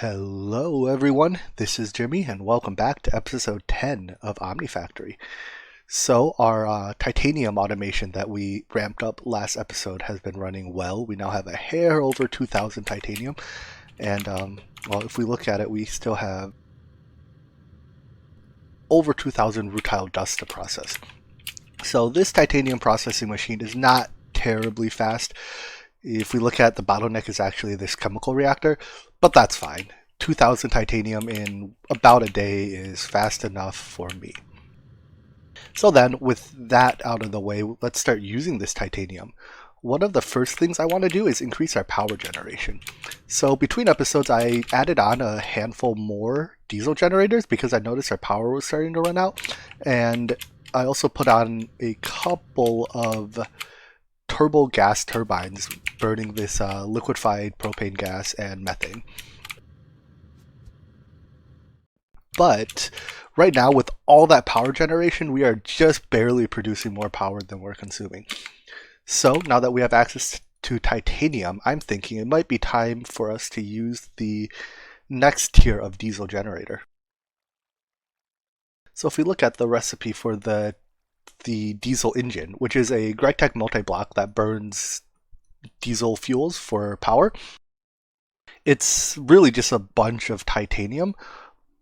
Hello everyone, this is Jimmy and welcome back to episode 10 of Omnifactory. So our titanium automation that we ramped up last episode has been running well. We now have a hair over 2,000 titanium and well, if we look at it, we still have over 2,000 rutile dust to process. So this titanium processing machine is not terribly fast. If we look at the bottleneck is actually this chemical reactor, but that's fine. 2,000 titanium in about a day is fast enough for me. So then, with that out of the way, let's start using this titanium. One of the first things I want to do is increase our power generation. So between episodes, I added on a handful more diesel generators because I noticed our power was starting to run out. And I also put on a couple of turbo gas turbines burning this liquefied propane gas and methane. But right now, with all that power generation, we are just barely producing more power than we're consuming. So now that we have access to titanium, I'm thinking it might be time for us to use the next tier of diesel generator. So if we look at the recipe for the diesel engine, which is a GregTech multi-block that burns diesel fuels for power, it's really just a bunch of titanium,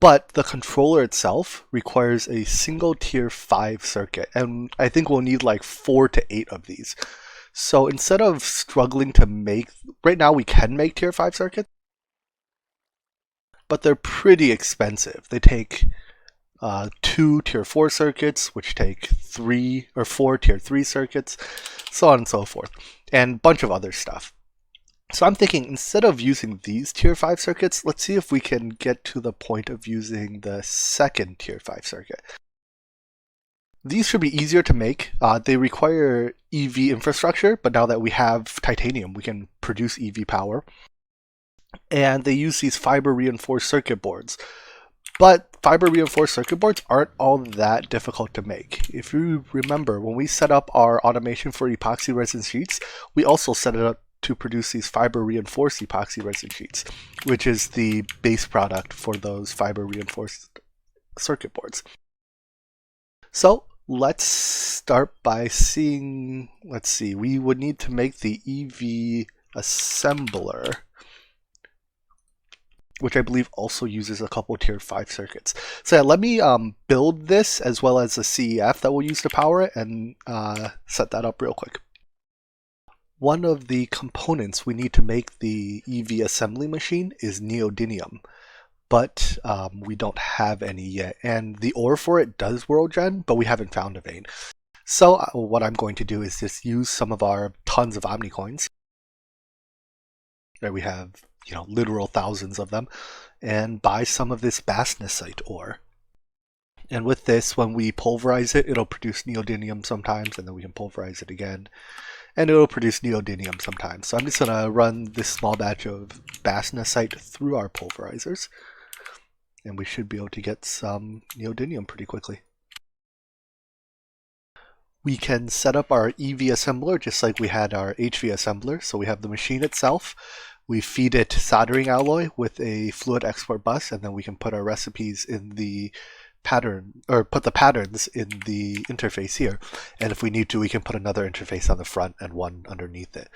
but the controller itself requires a single tier 5 circuit, and I think we'll need like 4 to 8 of these. So instead of struggling to make, right now we can make tier 5 circuits, but they're pretty expensive. They take 2 tier 4 circuits, which take 3 or 4 tier 3 circuits, so on and so forth, and a bunch of other stuff. So I'm thinking instead of using these tier 5 circuits, let's see if we can get to the point of using the second tier 5 circuit. These should be easier to make. They require EV infrastructure, but now that we have titanium, we can produce EV power. And they use these fiber reinforced circuit boards. But fiber reinforced circuit boards aren't all that difficult to make. If you remember, when we set up our automation for epoxy resin sheets, we also set it up to produce these fiber reinforced epoxy resin sheets, which is the base product for those fiber reinforced circuit boards. So let's start by seeing, we would need to make the EV assembler, which I believe also uses a couple tier 5 circuits. So yeah, let me build this as well as the CEF that we'll use to power it and set that up real quick. One of the components we need to make the EV assembly machine is neodymium, but we don't have any yet. And the ore for it does world gen, but we haven't found a vein. So what I'm going to do is just use some of our tons of omnicoins. There we have, literal thousands of them, and buy some of this bastnasite ore. And with this, when we pulverize it, it'll produce neodymium sometimes, and then we can pulverize it again, and it'll produce neodymium sometimes. So I'm just going to run this small batch of bastnasite through our pulverizers, and we should be able to get some neodymium pretty quickly. We can set up our EV assembler just like we had our HV assembler. So we have the machine itself. We feed it soldering alloy with a fluid export bus, and then we can put our recipes in the pattern, or put the patterns in the interface here. And if we need to, we can put another interface on the front and one underneath it.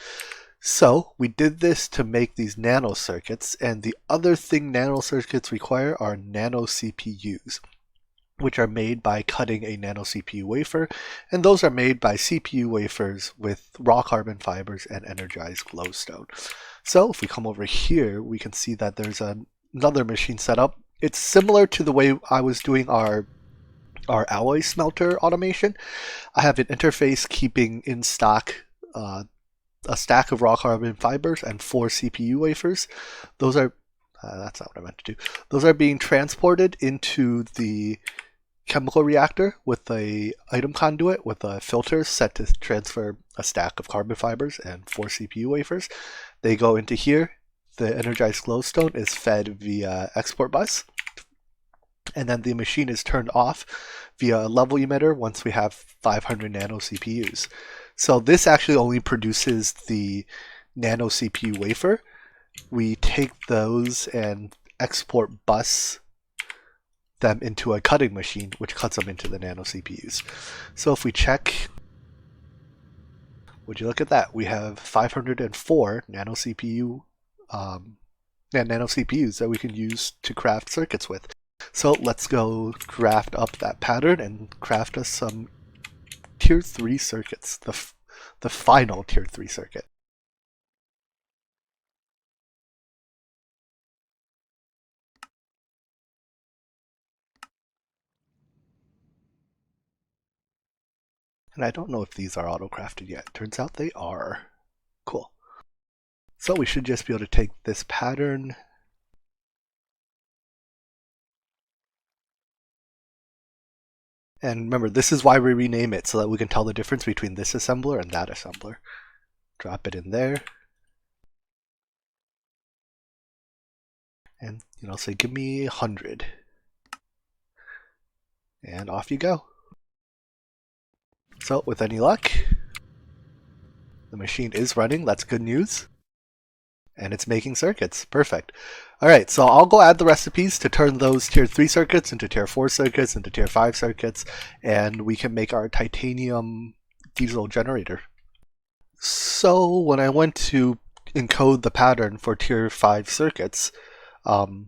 So we did this to make these nano circuits, and the other thing nano circuits require are nano CPUs, which are made by cutting a nano CPU wafer, and those are made by CPU wafers with raw carbon fibers and energized glowstone. So if we come over here, we can see that there's another machine set up. It's similar to the way I was doing our alloy smelter automation. I have an interface keeping in stock a stack of raw carbon fibers and 4 CPU wafers. Those are, that's not what I meant to do. Those are being transported into the chemical reactor with a item conduit with a filter set to transfer a stack of carbon fibers and 4 CPU wafers. They go into here. The energized glowstone is fed via export bus, and then the machine is turned off via a level emitter once we have 500 nano CPUs. So this actually only produces the nano CPU wafer. We take those and export bus them into a cutting machine, which cuts them into the nano CPUs. So if we check, would you look at that? We have 504 nano CPUs that we can use to craft circuits with. So let's go craft up that pattern and craft us some tier 3 circuits, the final tier 3 circuit. And I don't know if these are auto-crafted yet. Turns out they are. Cool. So we should just be able to take this pattern and remember, this is why we rename it, so that we can tell the difference between this assembler and that assembler. Drop it in there. And, say, give me 100. And off you go. So, with any luck, the machine is running. That's good news. And it's making circuits. Perfect. Alright, so I'll go add the recipes to turn those tier 3 circuits into tier 4 circuits, into tier 5 circuits, and we can make our titanium diesel generator. So when I went to encode the pattern for tier 5 circuits,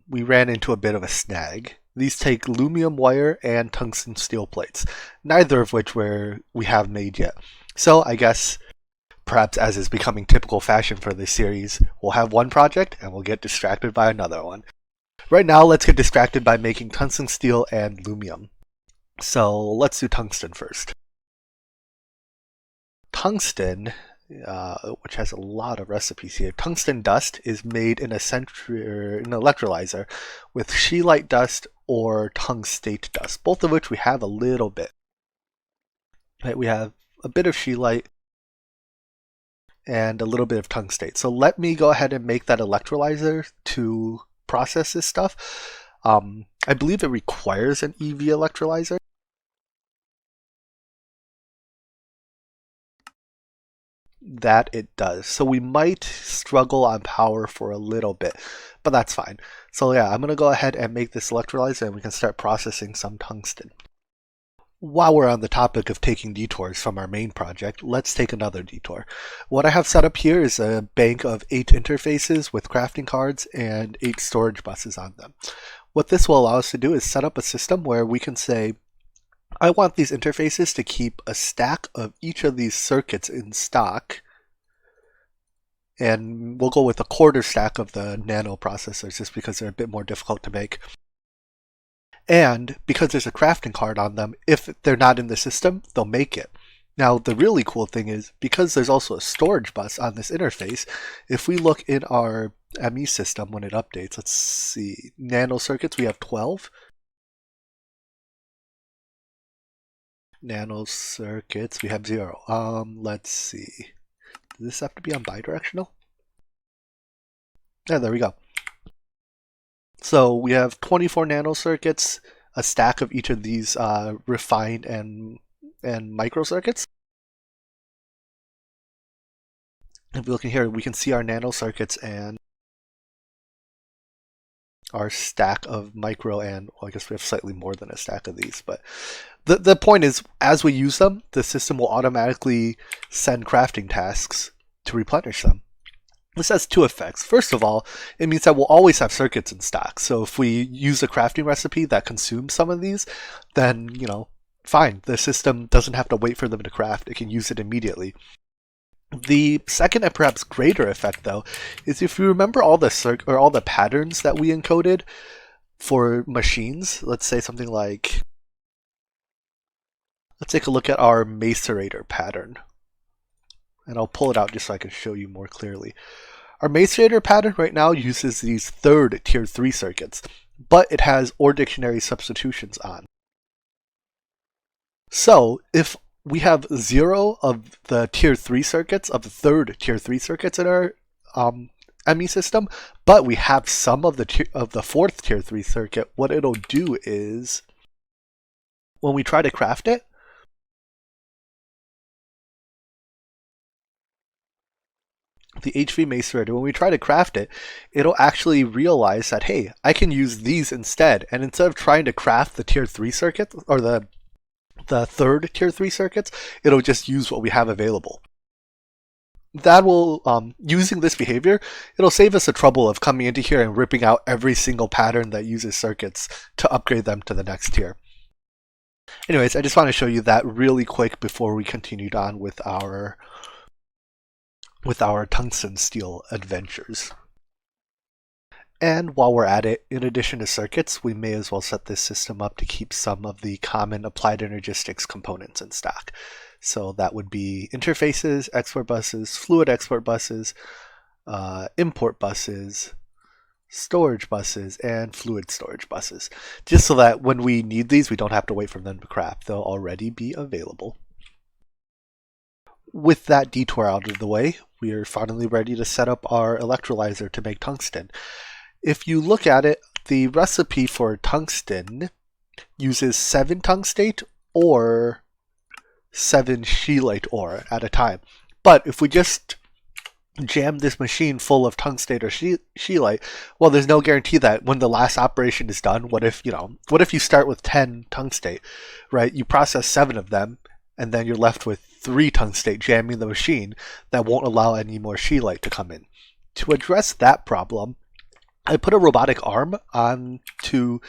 we ran into a bit of a snag. These take aluminum wire and tungsten steel plates, neither of which we have made yet. So I guess, perhaps as is becoming typical fashion for this series, we'll have one project and we'll get distracted by another one. Right now, let's get distracted by making tungsten steel and aluminum. So let's do tungsten first. Tungsten, which has a lot of recipes here. Tungsten dust is made in an electrolyzer with scheelite dust or tungstate dust, both of which we have a little bit. Right, we have a bit of scheelite and a little bit of tungstate. So let me go ahead and make that electrolyzer to process this stuff. I believe it requires an EV electrolyzer. That it does. So we might struggle on power for a little bit, but that's fine. So yeah, I'm going to go ahead and make this electrolyzer and we can start processing some tungsten. While we're on the topic of taking detours from our main project, let's take another detour. What I have set up here is a bank of 8 interfaces with crafting cards and 8 storage buses on them. What this will allow us to do is set up a system where we can say, I want these interfaces to keep a stack of each of these circuits in stock, and we'll go with a quarter stack of the nano processors just because they're a bit more difficult to make. And because there's a crafting card on them, if they're not in the system, they'll make it. Now, the really cool thing is, because there's also a storage bus on this interface, if we look in our ME system when it updates, let's see, nano circuits, we have 12. Nano circuits, we have 0. Let's see. Does this have to be on bidirectional? Yeah, there we go. So we have 24 nano circuits, a stack of each of these refined and micro circuits. If we look in here, we can see our nano circuits and our stack of micro and, well, I guess we have slightly more than a stack of these, but the point is, as we use them, the system will automatically send crafting tasks to replenish them. This has 2 effects. First of all, it means that we'll always have circuits in stock. So if we use a crafting recipe that consumes some of these, then, fine. The system doesn't have to wait for them to craft. It can use it immediately. The second and perhaps greater effect, though, is if you remember all the patterns that we encoded for machines. Let's say something like, let's take a look at our macerator pattern. And I'll pull it out just so I can show you more clearly. Our macerator pattern right now uses these third tier 3 circuits, but it has OR dictionary substitutions on. So if we have 0 of the tier 3 circuits, of the third tier 3 circuits in our ME system, but we have some of the fourth tier 3 circuit, what it'll do is, when we try to craft it, the HV macerator, when we try to craft it, it'll actually realize that, hey, I can use these instead. And instead of trying to craft the tier 3 circuit, or the third tier 3 circuits, it'll just use what we have available. That will, using this behavior, it'll save us the trouble of coming into here and ripping out every single pattern that uses circuits to upgrade them to the next tier. Anyways, I just want to show you that really quick before we continued on with our tungsten steel adventures. And while we're at it, in addition to circuits, we may as well set this system up to keep some of the common applied energistics components in stock. So that would be interfaces, export buses, fluid export buses, import buses, storage buses, and fluid storage buses. Just so that when we need these, we don't have to wait for them to craft. They'll already be available. With that detour out of the way, we are finally ready to set up our electrolyzer to make tungsten. If you look at it, the recipe for tungsten uses 7 tungstate or 7 scheelite ore at a time. But if we just jam this machine full of tungstate or scheelite, well, there's no guarantee that when the last operation is done, what if you start with 10 tungstate, right? You process 7 of them, and then you're left with 3 tungstate jamming the machine that won't allow any more scheelite to come in. To address that problem, I put a robotic arm on to,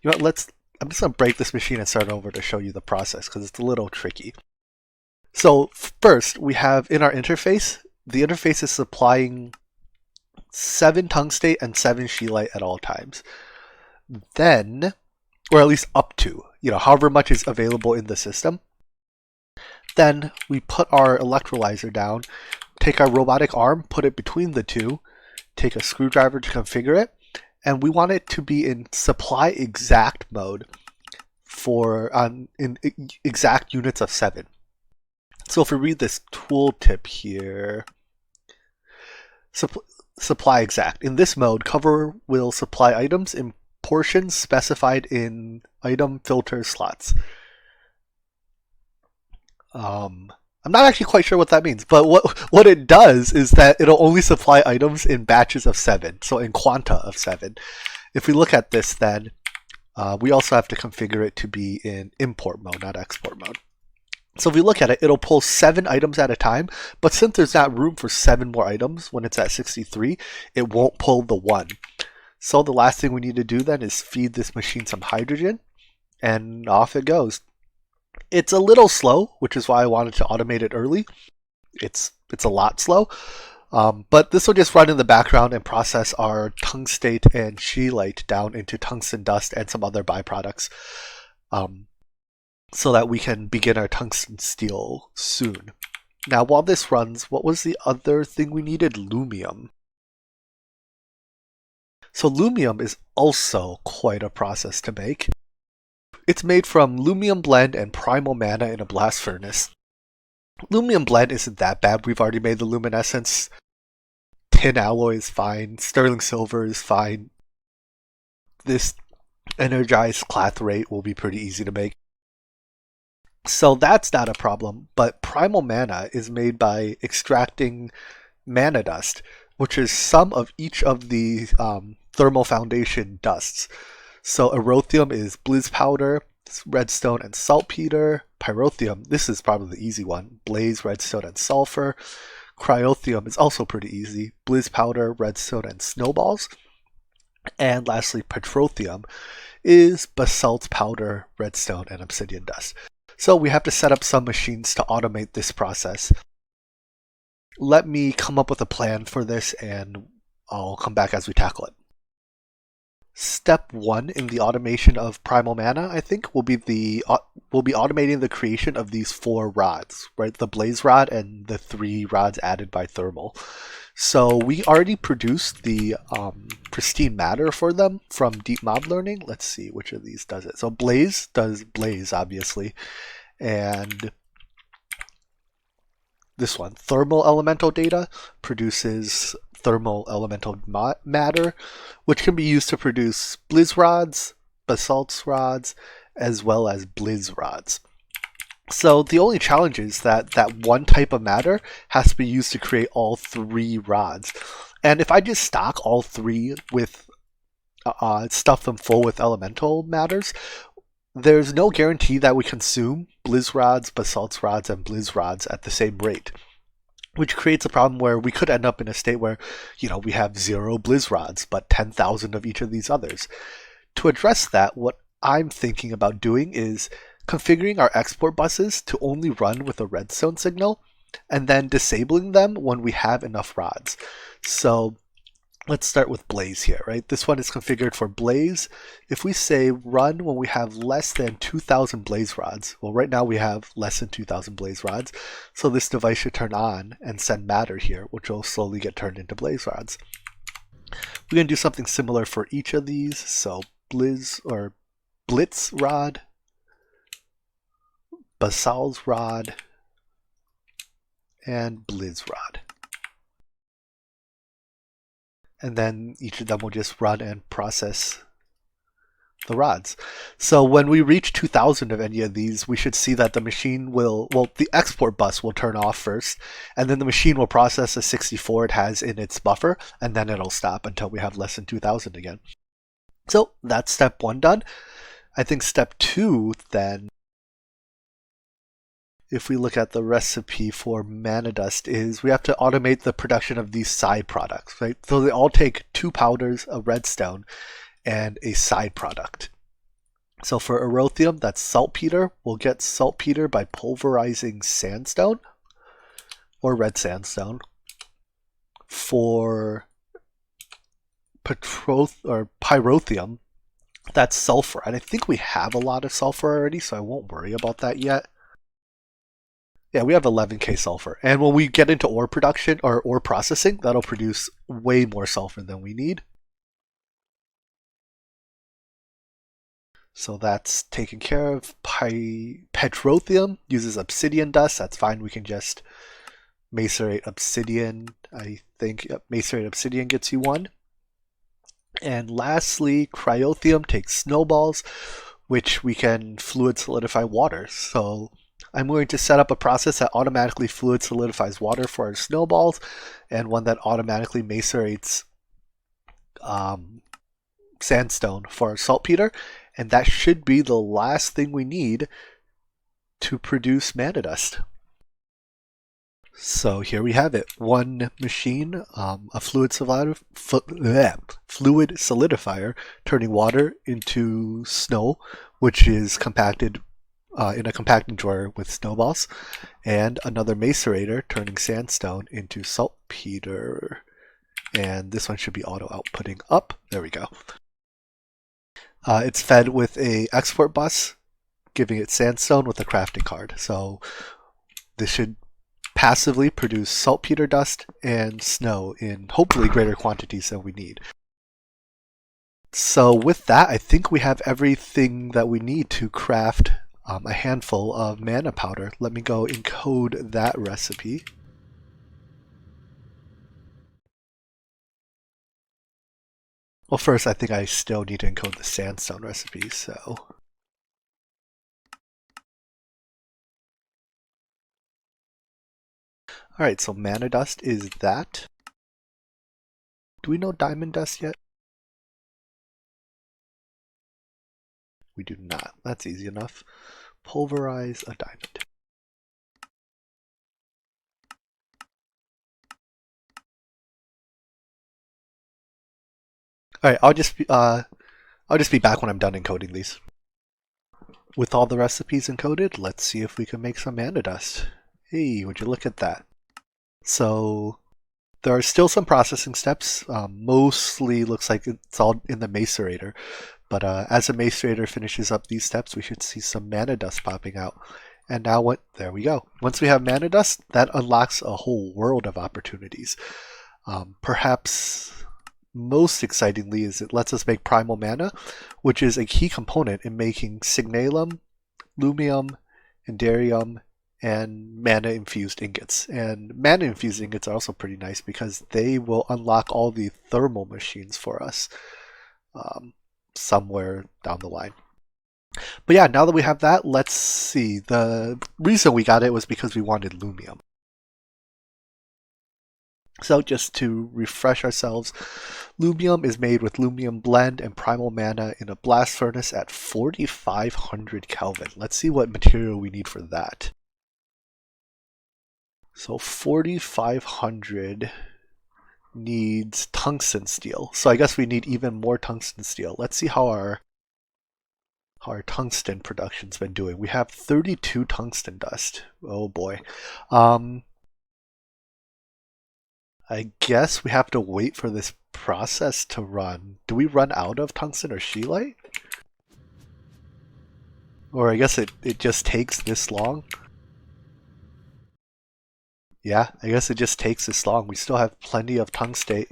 I'm just going to break this machine and start over to show you the process because it's a little tricky. So first, we have in our interface, the interface is supplying 7 tungstate and 7 scheelite at all times. Then, or at least up to, however much is available in the system. Then we put our electrolyzer down, take our robotic arm, put it between the two, take a screwdriver to configure it, and we want it to be in supply exact mode in exact units of 7. So if we read this tooltip here, supply exact. In this mode, cover will supply items in portions specified in item filter slots. I'm not actually quite sure what that means, but what it does is that it'll only supply items in batches of 7, so in quanta of 7. If we look at this then, we also have to configure it to be in import mode, not export mode. So if we look at it, it'll pull 7 items at a time, but since there's not room for 7 more items when it's at 63, it won't pull the 1. So the last thing we need to do then is feed this machine some hydrogen, and off it goes. It's a little slow, which is why I wanted to automate it early. It's a lot slow, but this will just run in the background and process our tungstate and scheelite down into tungsten dust and some other byproducts, so that we can begin our tungsten steel soon. Now, while this runs, what was the other thing we needed? Lumium. So lumium is also quite a process to make. It's made from lumium blend and primal mana in a blast furnace. Lumium blend isn't that bad. We've already made the luminescence. Tin alloy is fine. Sterling silver is fine. This energized clathrate will be pretty easy to make. So that's not a problem, but primal mana is made by extracting mana dust, which is some of each of the thermal foundation dusts. So erothium is blizz powder, redstone and saltpeter. Pyrotheum, this is probably the easy one, blaze, redstone and sulfur. Cryothium is also pretty easy, blizz powder, redstone and snowballs. And lastly, petrothium is basalt powder, redstone and obsidian dust. So we have to set up some machines to automate this process. Let me come up with a plan for this and I'll come back as we tackle it. Step 1 in the automation of primal mana, I think, will be automating the creation of these 4 rods, right? The blaze rod and the 3 rods added by thermal. So we already produced the pristine matter for them from deep mob learning. Let's see which of these does it. So blaze does blaze, obviously, and this one, thermal elemental data, produces thermal elemental matter, which can be used to produce blizz rods, basalt rods, as well as blizz rods. So the only challenge is that that one type of matter has to be used to create all 3 rods. And if I just stock all 3 with stuff them full with elemental matters, there's no guarantee that we consume blizz rods, basalt rods, and blizz rods at the same rate, which creates a problem where we could end up in a state where, we have 0 blizz rods, but 10,000 of each of these others. To address that, what I'm thinking about doing is configuring our export buses to only run with a redstone signal, and then disabling them when we have enough rods. So let's start with Blaze here, right? This one is configured for Blaze. If we say run when we have less than 2,000 Blaze rods, well, right now we have less than 2,000 Blaze rods, so this device should turn on and send matter here, which will slowly get turned into Blaze rods. We're going to do something similar for each of these, so Blizz or Blitz rod, Basal's rod, and Blizz rod. And then each of them will just run and process the rods. So when we reach 2,000 of any of these, we should see that the machine will, the export bus will turn off first, and then the machine will process the 64 it has in its buffer, and then it'll stop until we have less than 2,000 again. So that's step 1 done. I think step 2 then, if we look at the recipe for mana dust, is we have to automate the production of these side products, right? So they all take 2 powders, a redstone, and a side product. So for Erothium, that's saltpeter. We'll get saltpeter by pulverizing sandstone or red sandstone. For Pyrothium, that's sulfur. And I think we have a lot of sulfur already, so I won't worry about that yet. Yeah, we have 11k sulfur. And when we get into ore production or ore processing, that'll produce way more sulfur than we need. So that's taken care of. Petrothium uses obsidian dust. That's fine. We can just macerate obsidian. I think macerate obsidian gets you 1. And lastly, cryothium takes snowballs, which we can fluid solidify water. So I'm going to set up a process that automatically fluid solidifies water for our snowballs, and one that automatically macerates sandstone for our saltpeter, and that should be the last thing we need to produce mana dust. So here we have it. One machine, a fluid solidifier, turning water into snow, which is compacted in a compacting drawer with snowballs, and another macerator turning sandstone into saltpeter. And this one should be auto outputting up. There we go. It's fed with a export bus, giving it sandstone with a crafting card. So this should passively produce saltpeter dust and snow in hopefully greater quantities than we need. So with that, I think we have everything that we need to craft a handful of mana powder. Let me go encode that recipe. Well, first I think I still need to encode the sandstone recipe, so... Alright, so mana dust is that. Do we know diamond dust yet? We do not. That's easy enough. Pulverize a diamond. Alright, I'll just be back when I'm done encoding these. With all the recipes encoded, let's see if we can make some mana dust. Hey, would you look at that? So there are still some processing steps. Mostly looks like it's all in the macerator. But as the macerator finishes up these steps, we should see some mana dust popping out. And now there we go. Once we have mana dust, that unlocks a whole world of opportunities. Perhaps most excitingly is it lets us make primal mana, which is a key component in making signalum, lumium, enderium, and mana infused ingots. And mana infused ingots are also pretty nice because they will unlock all the thermal machines for us somewhere down the line. But yeah, now that we have that, let's see. The reason we got it was because we wanted lumium. So just to refresh ourselves, lumium is made with lumium blend and primal mana in a blast furnace at 4,500 Kelvin. Let's see what material we need for that. So 4,500 needs tungsten steel. So I guess we need even more tungsten steel. Let's see how our tungsten production's been doing. We have 32 tungsten dust. Oh boy. I guess we have to wait for this process to run. Do we run out of tungsten or scheelite? Or I guess it just takes this long? Yeah, I guess it just takes this long. We still have plenty of tungstate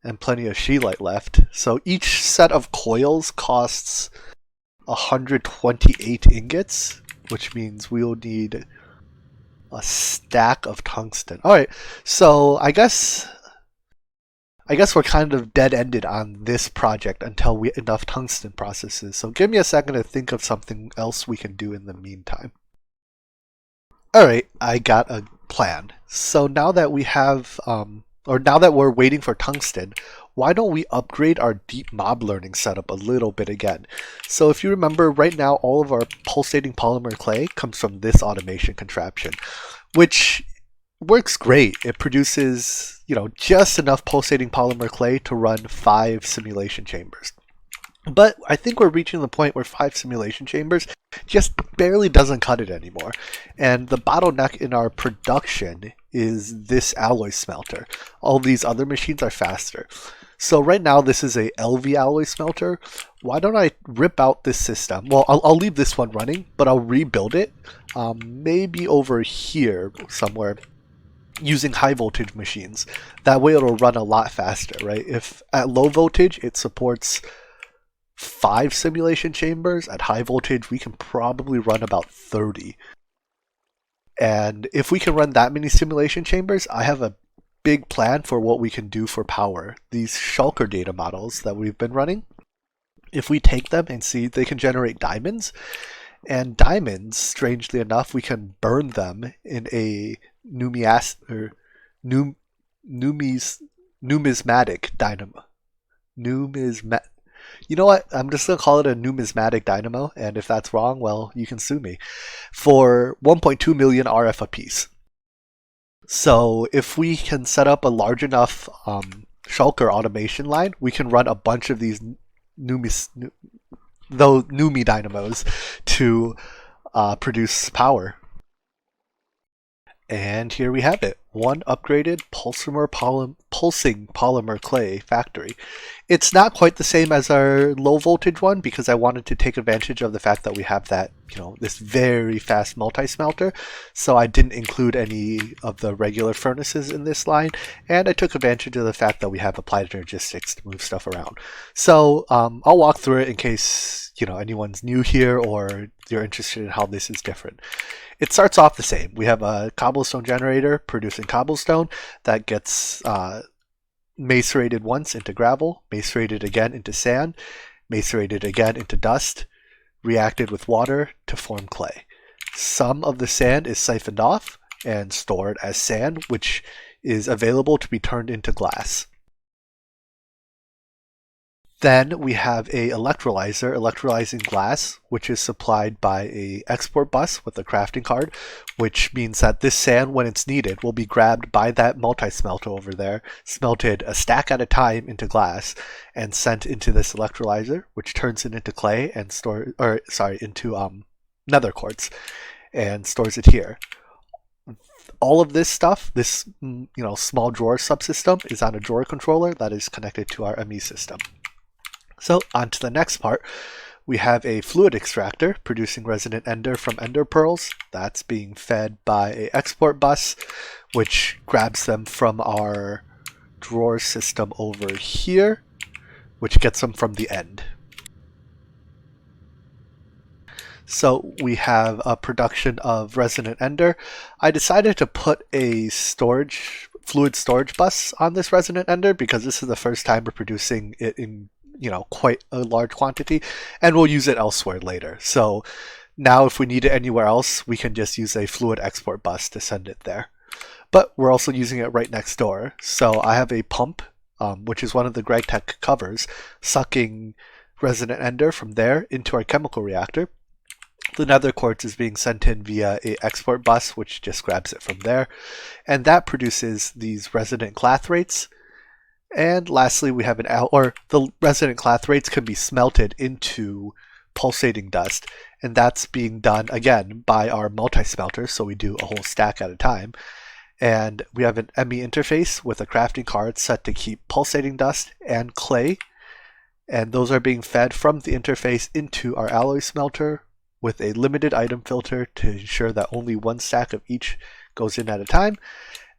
and plenty of scheelite left. So each set of coils costs 128 ingots, which means we'll need a stack of tungsten. Alright, so I guess we're kind of dead-ended on this project until we enough tungsten processes. So give me a second to think of something else we can do in the meantime. Alright, I got a plan. So now that we have, now that we're waiting for tungsten, why don't we upgrade our deep mob learning setup a little bit again? So if you remember, right now all of our pulsating polymer clay comes from this automation contraption, which works great. It produces, just enough pulsating polymer clay to run 5 simulation chambers. But I think we're reaching the point where 5 simulation chambers just barely doesn't cut it anymore. And the bottleneck in our production is this alloy smelter. All these other machines are faster. So right now this is a LV alloy smelter. Why don't I rip out this system? Well, I'll leave this one running, but I'll rebuild it. Maybe over here somewhere using high voltage machines. That way it'll run a lot faster, right? If at low voltage it supports 5 simulation chambers, at high voltage we can probably run about 30. And if we can run that many simulation chambers, I have a big plan for what we can do for power. These shulker data models that we've been running, if we take them and see they can generate diamonds, and diamonds, strangely enough, we can burn them in a numismatic dynamo. You know what? I'm just going to call it a numismatic dynamo, and if that's wrong, well, you can sue me, for 1.2 million RF apiece. So if we can set up a large enough shulker automation line, we can run a bunch of these Numi dynamos to produce power. And here we have it, one upgraded pulsing polymer clay factory. It's not quite the same as our low voltage one because I wanted to take advantage of the fact that we have that, this very fast multi-smelter. So I didn't include any of the regular furnaces in this line, and I took advantage of the fact that we have applied energistics to move stuff around. So I'll walk through it in case anyone's new here or you're interested in how this is different. It starts off the same. We have a cobblestone generator producing cobblestone that gets macerated once into gravel, macerated again into sand, macerated again into dust, reacted with water to form clay. Some of the sand is siphoned off and stored as sand, which is available to be turned into glass. Then we have a electrolyzer electrolyzing glass, which is supplied by a export bus with a crafting card, which means that this sand, when it's needed, will be grabbed by that multi-smelter over there, smelted a stack at a time into glass, and sent into this electrolyzer, which turns it into clay and into nether quartz, and stores it here. All of this stuff, this small drawer subsystem, is on a drawer controller that is connected to our ME system. So on to the next part, we have a fluid extractor producing resonant ender from ender pearls. That's being fed by a export bus, which grabs them from our drawer system over here, which gets them from the end. So we have a production of resonant ender. I decided to put a fluid storage bus on this resonant ender because this is the first time we're producing it in quite a large quantity, and we'll use it elsewhere later. So now if we need it anywhere else, we can just use a fluid export bus to send it there. But we're also using it right next door. So I have a pump, which is one of the GregTech covers, sucking resonant ender from there into our chemical reactor. The nether quartz is being sent in via a export bus, which just grabs it from there. And that produces these resonant clathrates. And lastly, we have the resonant clathrates can be smelted into pulsating dust. And that's being done, again, by our multi-smelter. So we do a whole stack at a time. And we have an ME interface with a crafting card set to keep pulsating dust and clay. And those are being fed from the interface into our alloy smelter with a limited item filter to ensure that only one stack of each goes in at a time.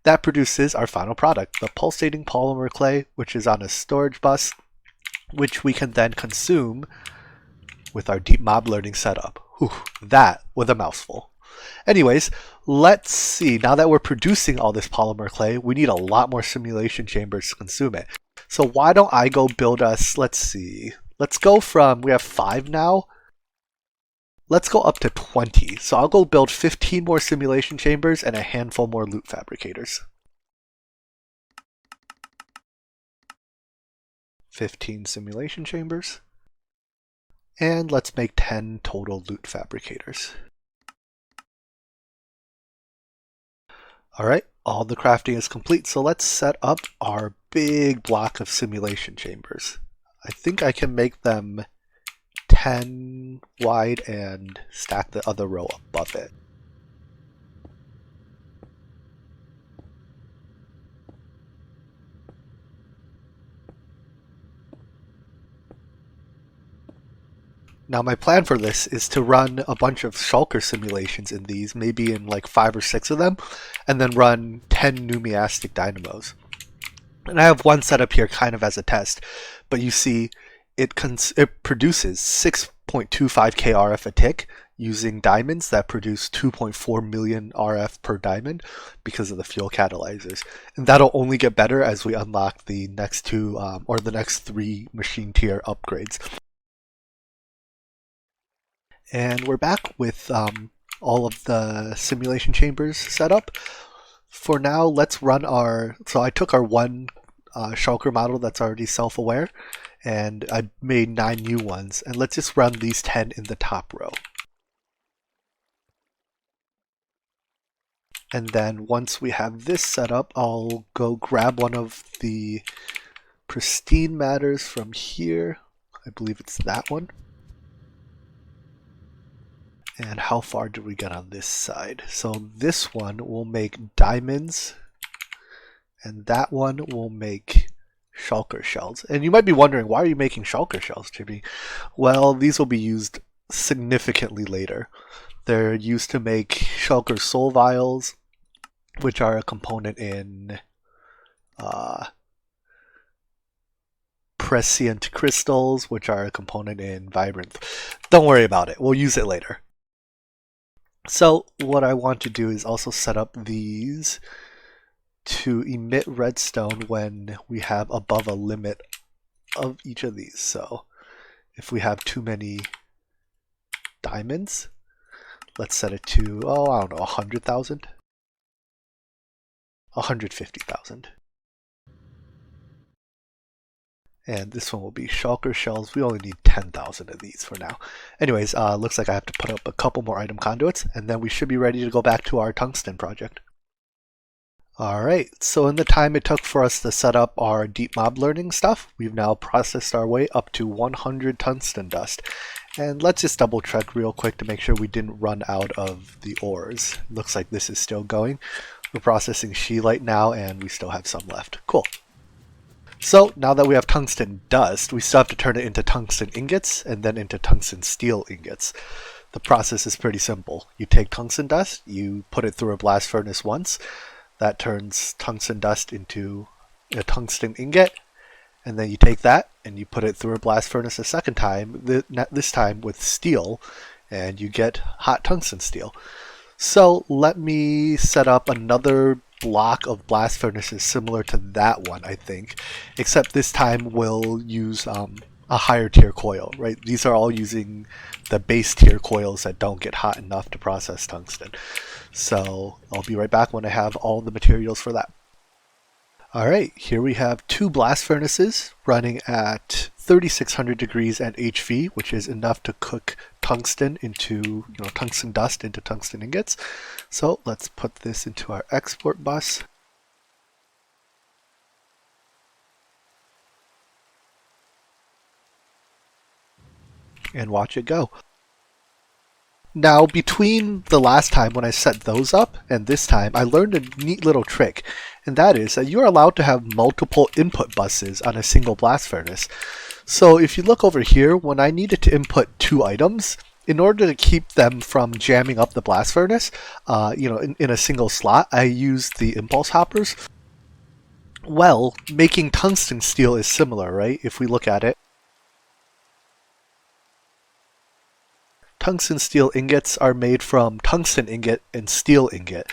That produces our final product, the pulsating polymer clay, which is on a storage bus, which we can then consume with our deep mob learning setup. Whew, that with a mouthful. Anyways, let's see. Now that we're producing all this polymer clay, we need a lot more simulation chambers to consume it. So why don't I go build us, let's see. Let's go from, we have 5 now. Let's go up to 20. So I'll go build 15 more simulation chambers and a handful more loot fabricators. 15 simulation chambers. And let's make 10 total loot fabricators. Alright, all the crafting is complete, so let's set up our big block of simulation chambers. I think I can make them 10 wide and stack the other row above it. Now my plan for this is to run a bunch of shulker simulations in these, maybe in like 5 or 6 of them, and then run 10 numiastic dynamos. And I have one set up here kind of as a test, but you see it produces 6.25k RF a tick using diamonds that produce 2.4 million RF per diamond because of the fuel catalyzers. And that'll only get better as we unlock the next 2 or the next 3 machine tier upgrades. And we're back with all of the simulation chambers set up. For now, let's run so I took our one shulker model that's already self-aware, and I made 9 new ones. And let's just run these 10 in the top row. And then once we have this set up, I'll go grab one of the pristine matters from here. I believe it's that one. And how far do we get on this side? So this one will make diamonds, and that one will make shulker shells. And you might be wondering, why are you making shulker shells, Jimmy? Well, these will be used significantly later. They're used to make shulker soul vials, which are a component in prescient crystals, which are a component in vibrant. Don't worry about it. We'll use it later. So what I want to do is also set up these to emit redstone when we have above a limit of each of these. So if we have too many diamonds, let's set it to, I don't know, 100,000? 150,000. And this one will be shulker shells. We only need 10,000 of these for now. Anyways, looks like I have to put up a couple more item conduits, and then we should be ready to go back to our tungsten project. Alright, so in the time it took for us to set up our deep mob learning stuff, we've now processed our way up to 100 tungsten dust. And let's just double check real quick to make sure we didn't run out of the ores. Looks like this is still going. We're processing scheelite now, and we still have some left. Cool. So now that we have tungsten dust, we still have to turn it into tungsten ingots and then into tungsten steel ingots. The process is pretty simple. You take tungsten dust, you put it through a blast furnace once. That turns tungsten dust into a tungsten ingot. And then you take that and you put it through a blast furnace a second time, this time with steel, and you get hot tungsten steel. So let me set up another block of blast furnaces similar to that one, I think, except this time we'll use a higher tier coil, right? These are all using the base tier coils that don't get hot enough to process tungsten. So I'll be right back when I have all the materials for that. Alright, here we have two blast furnaces running at 3600 degrees at HV, which is enough to cook tungsten into, tungsten dust into tungsten ingots. So let's put this into our export bus. And watch it go. Now, between the last time when I set those up and this time, I learned a neat little trick, and that is that you're allowed to have multiple input buses on a single blast furnace. So if you look over here, when I needed to input 2 items, in order to keep them from jamming up the blast furnace, in a single slot, I used the impulse hoppers. Well, making tungsten steel is similar, right? If we look at it, tungsten steel ingots are made from tungsten ingot and steel ingot.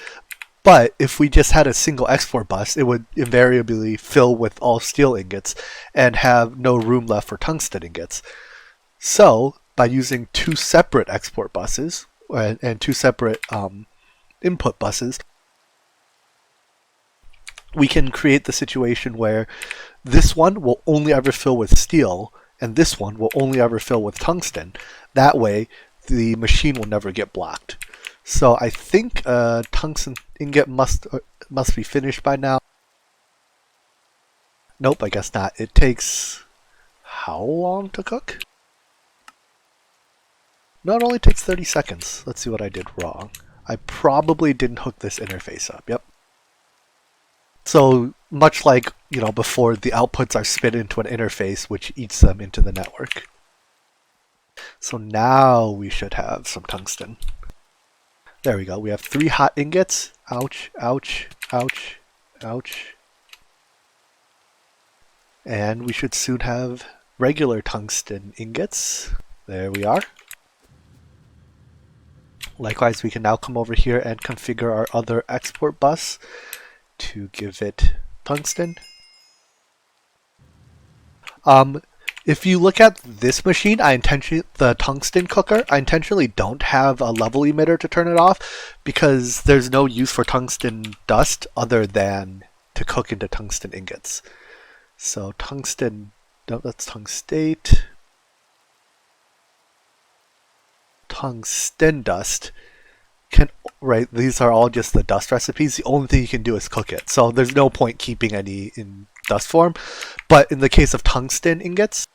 But if we just had a single export bus, it would invariably fill with all steel ingots and have no room left for tungsten ingots. So by using 2 separate export buses and 2 separate input buses, we can create the situation where this one will only ever fill with steel and this one will only ever fill with tungsten. That way, the machine will never get blocked. So I think tungsten ingot must be finished by now. Nope, I guess not. It takes how long to cook? No, it only takes 30 seconds. Let's see what I did wrong. I probably didn't hook this interface up. Yep. So much like, before, the outputs are spit into an interface which eats them into the network. So now we should have some tungsten. There we go. We have 3 hot ingots. Ouch, ouch, ouch, ouch. And we should soon have regular tungsten ingots. There we are. Likewise, we can now come over here and configure our other export bus to give it tungsten. If you look at this machine, the tungsten cooker, I intentionally don't have a level emitter to turn it off because there's no use for tungsten dust other than to cook into tungsten ingots. So tungsten, no, that's tungstate. Tungsten dust right, these are all just the dust recipes. The only thing you can do is cook it. So there's no point keeping any in dust form. But in the case of tungsten ingots,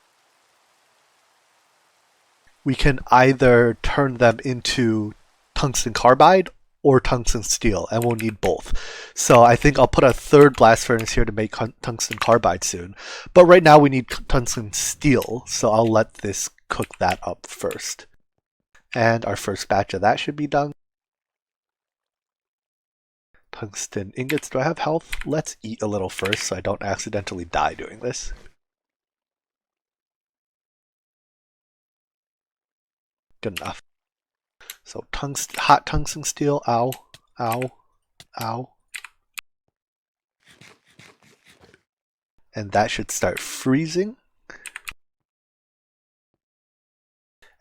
we can either turn them into tungsten carbide or tungsten steel, and we'll need both. So I think I'll put a 3rd blast furnace here to make tungsten carbide soon. But right now we need tungsten steel, so I'll let this cook that up first. And our first batch of that should be done. Tungsten ingots, do I have health? Let's eat a little first so I don't accidentally die doing this. Good enough. So hot tungsten steel, ow, ow, ow. And that should start freezing.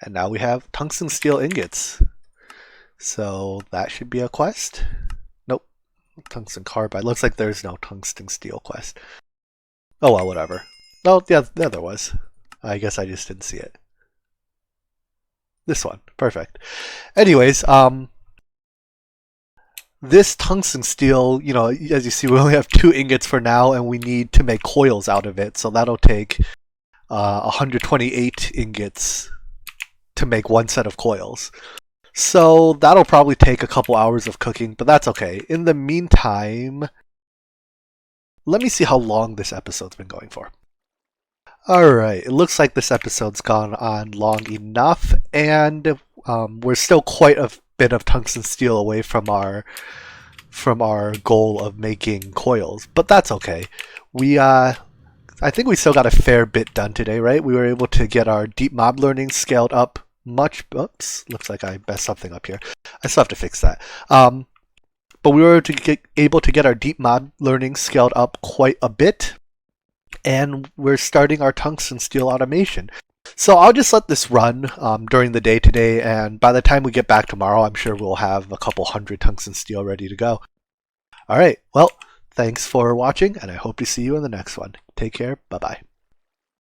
And now we have tungsten steel ingots. So that should be a quest. Nope. Tungsten carbide. Looks like there's no tungsten steel quest. Oh well, whatever. Oh, yeah, there was. I guess I just didn't see it. This one. Perfect. Anyways, this tungsten steel, as you see, we only have 2 ingots for now, and we need to make coils out of it. So that'll take 128 ingots to make 1 set of coils. So that'll probably take a couple hours of cooking, but that's okay. In the meantime, let me see how long this episode's been going for. Alright, it looks like this episode's gone on long enough, and we're still quite a bit of tungsten steel away from our goal of making coils, but that's okay. I think we still got a fair bit done today, right? We were able to get our deep mob learning scaled up oops, looks like I messed something up here. I still have to fix that. But we were able to get our deep mob learning scaled up quite a bit. and we're starting our tungsten steel automation. So I'll just let this run during the day today, and by the time we get back tomorrow, I'm sure we'll have a couple hundred tungsten steel ready to go. All right, well, thanks for watching, and I hope to see you in the next one. Take care, bye-bye.